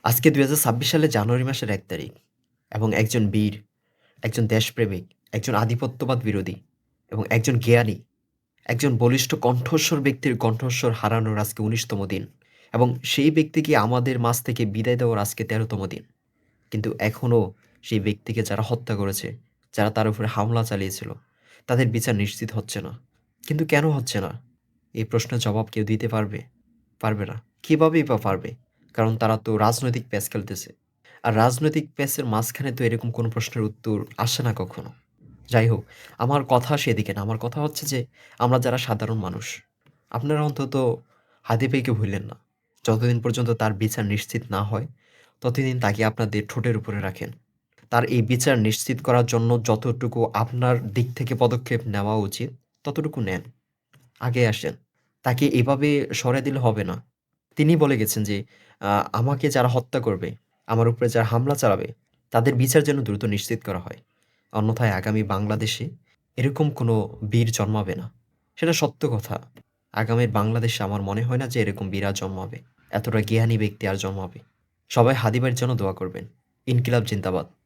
আজকে ২০২৬ সালের জানুয়ারি মাসের ১ তারিখ এবং একজন বীর, একজন দেশপ্রেমিক, একজন আধিপত্যবাদ বিরোধী এবং একজন জ্ঞানী, একজন বলিষ্ঠ কণ্ঠস্বর ব্যক্তির কণ্ঠস্বর হারানোর আজকে ১৯তম দিন এবং সেই ব্যক্তিকে আমাদের মাঝ থেকে বিদায় দেওয়ার আজকে ১৩তম দিন। কিন্তু এখনো সেই ব্যক্তিকে যারা হত্যা করেছে, যারা তার উপরে হামলা চালিয়েছিল, তাদের বিচার নিশ্চিত হচ্ছে না। কিন্তু কেন হচ্ছে না? এই প্রশ্নের জবাব কেউ দিতে পারবে? পারবে না। কিভাবেই বা পারবে? কারণ তারা তো রাজনৈতিক প্যাঁচ খেলতেছে। আর রাজনৈতিক প্যাঁচের মাঝখানে তো এরকম কোনো প্রশ্নের উত্তর আসে না কখনো। যাই হোক, আমার কথা সেদিকে না। আমার কথা হচ্ছে যে, আমরা যারা সাধারণ মানুষ, আপনারা অন্তত হাদি ভাইকে ভুললেন না। যতদিন পর্যন্ত তার বিচার নিশ্চিত না হয়, ততদিন তাকে আপনাদের ঠোঁটের উপরে রাখেন। তার এই বিচার নিশ্চিত করার জন্য যতটুকু আপনার দিক থেকে পদক্ষেপ নেওয়া উচিত, ততটুকু নেন। আগে আসেন। তাকে এভাবে সরায় দিলে হবে না। তিনি বলে গেছেন যে, আ আমাকে যারা হত্যা করবে, আমার উপরে যারা হামলা চালাবে, তাদের বিচার যেন দ্রুত নিশ্চিত করা হয়। অন্যথায় আগামী বাংলাদেশে এরকম কোনো বীর জন্মাবে না। সেটা সত্য কথা। আগামীর বাংলাদেশে আমার মনে হয় না যে এরকম বীর আর জন্মাবে। এতটা জ্ঞানী ব্যক্তি আর জন্মাবে। সবাই হাদি ভাইয়ের জন্য দোয়া করবেন। ইনকিলাব জিন্দাবাদ।